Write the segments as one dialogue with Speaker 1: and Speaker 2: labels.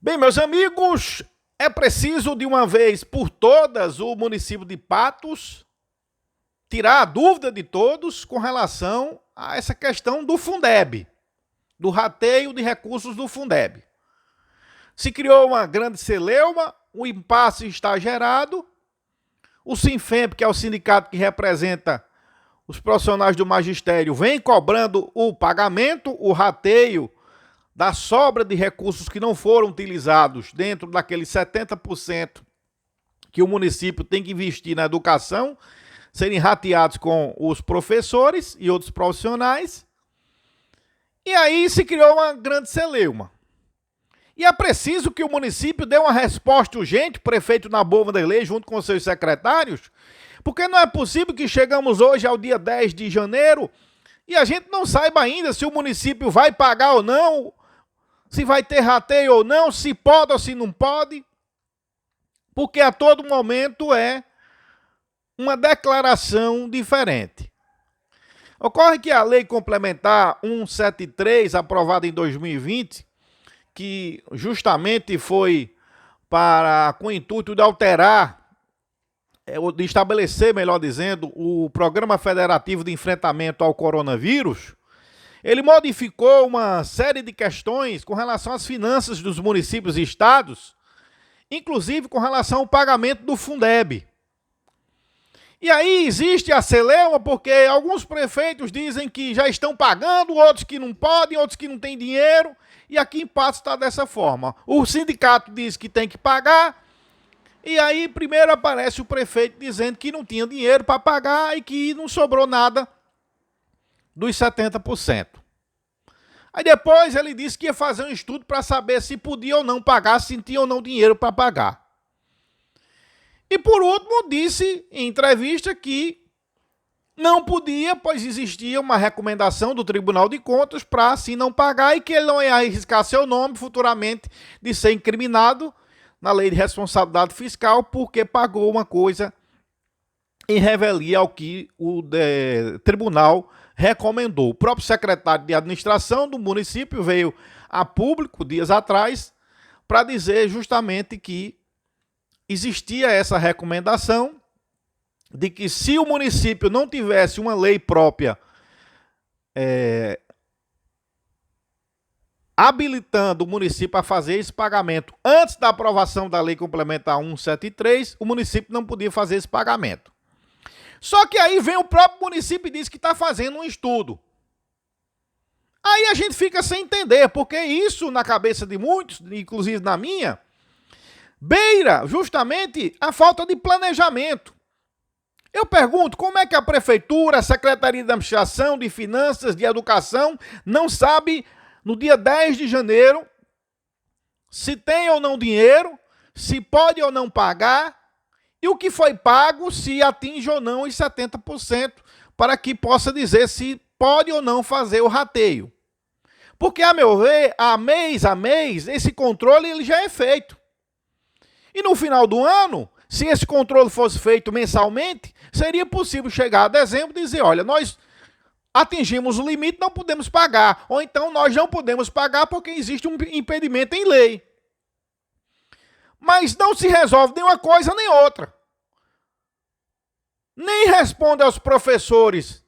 Speaker 1: Bem, meus amigos, é preciso de uma vez por todas o município de Patos tirar a dúvida de todos com relação a essa questão do Fundeb, do rateio de recursos do Fundeb. Se criou uma grande celeuma, o impasse está gerado, o Sinfemp, que é o sindicato que representa os profissionais do magistério, vem cobrando o pagamento, o rateio da sobra de recursos que não foram utilizados dentro daqueles 70% que o município tem que investir na educação, serem rateados com os professores e outros profissionais. E aí se criou uma grande celeuma. E é preciso que o município dê uma resposta urgente, o prefeito Naboa Vanderlei, junto com seus secretários, porque não é possível que chegamos hoje ao dia 10 de janeiro e a gente não saiba ainda se o município vai pagar ou não, se vai ter rateio ou não, se pode ou se não pode, porque a todo momento é uma declaração diferente. Ocorre que a Lei Complementar 173, aprovada em 2020, que justamente foi com o intuito de alterar, de estabelecer, melhor dizendo, o Programa Federativo de Enfrentamento ao Coronavírus, ele modificou uma série de questões com relação às finanças dos municípios e estados, inclusive com relação ao pagamento do Fundeb. E aí existe a celeuma porque alguns prefeitos dizem que já estão pagando, outros que não podem, outros que não têm dinheiro, e aqui em Patos está dessa forma. O sindicato diz que tem que pagar, e aí primeiro aparece o prefeito dizendo que não tinha dinheiro para pagar e que não sobrou nada dos 70%. Aí depois ele disse que ia fazer um estudo para saber se podia ou não pagar, se tinha ou não dinheiro para pagar. E por último disse em entrevista que não podia, pois existia uma recomendação do Tribunal de Contas para assim não pagar e que ele não ia arriscar seu nome futuramente de ser incriminado na Lei de Responsabilidade Fiscal porque pagou uma coisa em revelia ao que o tribunal recomendou. O próprio secretário de administração do município veio a público dias atrás para dizer justamente que existia essa recomendação de que se o município não tivesse uma lei própria habilitando o município a fazer esse pagamento antes da aprovação da Lei Complementar 173, o município não podia fazer esse pagamento. Só que aí vem o próprio município e diz que está fazendo um estudo. Aí a gente fica sem entender, porque isso na cabeça de muitos, inclusive na minha, beira justamente a falta de planejamento. Eu pergunto, como é que a prefeitura, a Secretaria de Administração, de Finanças, de Educação, não sabe no dia 10 de janeiro se tem ou não dinheiro, se pode ou não pagar, e o que foi pago, se atinge ou não os 70%, para que possa dizer se pode ou não fazer o rateio. Porque, a meu ver, mês a mês, esse controle ele já é feito. E no final do ano, se esse controle fosse feito mensalmente, seria possível chegar a dezembro e dizer, olha, nós atingimos o limite, não podemos pagar. Ou então nós não podemos pagar porque existe um impedimento em lei. Mas não se resolve nem uma coisa nem outra. Nem responde aos professores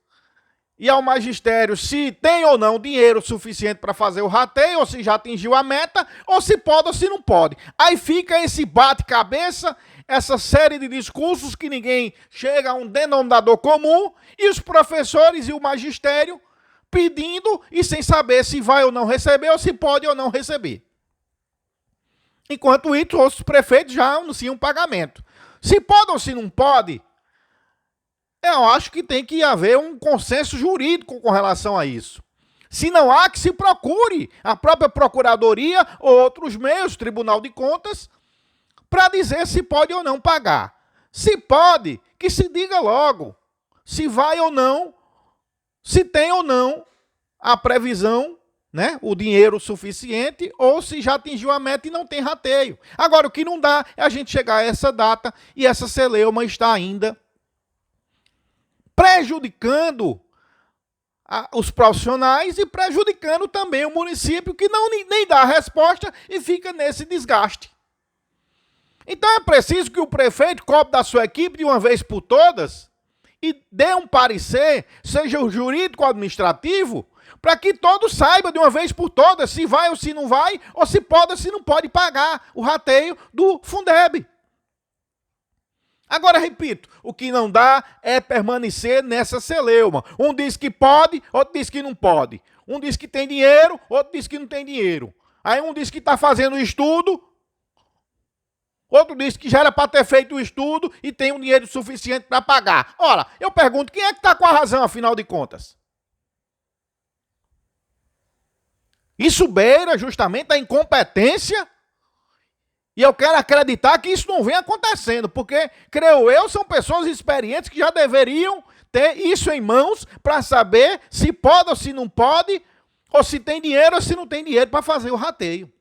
Speaker 1: e ao magistério se tem ou não dinheiro suficiente para fazer o rateio, ou se já atingiu a meta, ou se pode ou se não pode. Aí fica esse bate-cabeça, essa série de discursos que ninguém chega a um denominador comum, e os professores e o magistério pedindo e sem saber se vai ou não receber, ou se pode ou não receber. Enquanto isso, os prefeitos já anunciam pagamento. Se pode ou se não pode, eu acho que tem que haver um consenso jurídico com relação a isso. Se não há, que se procure a própria Procuradoria ou outros meios, Tribunal de Contas, para dizer se pode ou não pagar. Se pode, que se diga logo se vai ou não, se tem ou não a previsão, né, o dinheiro suficiente, ou se já atingiu a meta e não tem rateio. Agora, o que não dá é a gente chegar a essa data e essa celeuma está ainda prejudicando os profissionais e prejudicando também o município, que não nem dá a resposta e fica nesse desgaste. Então é preciso que o prefeito cobre da sua equipe de uma vez por todas e dê um parecer, seja o jurídico ou administrativo, para que todos saibam de uma vez por todas se vai ou se não vai, ou se pode ou se não pode pagar o rateio do Fundeb. Agora, repito, o que não dá é permanecer nessa celeuma. Um diz que pode, outro diz que não pode. Um diz que tem dinheiro, outro diz que não tem dinheiro. Aí um diz que está fazendo estudo, outro diz que já era para ter feito o estudo e tem um dinheiro suficiente para pagar. Ora, eu pergunto, quem é que está com a razão, afinal de contas? Isso beira justamente a incompetência. E eu quero acreditar que isso não vem acontecendo, porque, creio eu, são pessoas experientes que já deveriam ter isso em mãos para saber se pode ou se não pode, ou se tem dinheiro ou se não tem dinheiro para fazer o rateio.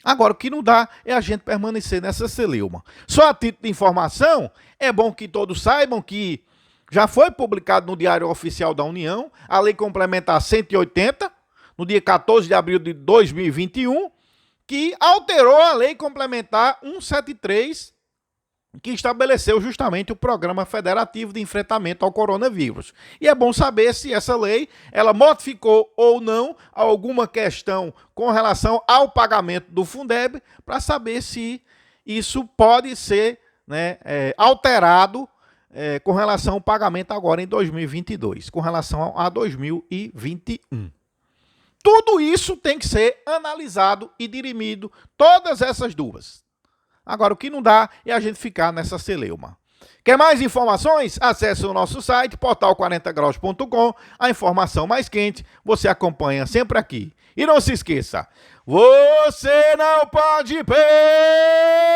Speaker 1: Agora, o que não dá é a gente permanecer nessa celeuma. Só a título de informação, é bom que todos saibam que já foi publicado no Diário Oficial da União a Lei Complementar 180, no dia 14 de abril de 2021, que alterou a Lei Complementar 173, que estabeleceu justamente o Programa Federativo de Enfrentamento ao Coronavírus. E é bom saber se essa lei, ela modificou ou não alguma questão com relação ao pagamento do Fundeb, para saber se isso pode ser, né, alterado com relação ao pagamento agora em 2022, com relação a 2021. Tudo isso tem que ser analisado e dirimido, todas essas dúvidas. Agora, o que não dá é a gente ficar nessa celeuma. Quer mais informações? Acesse o nosso site, portal40graus.com. A informação mais quente você acompanha sempre aqui. E não se esqueça, você não pode perder!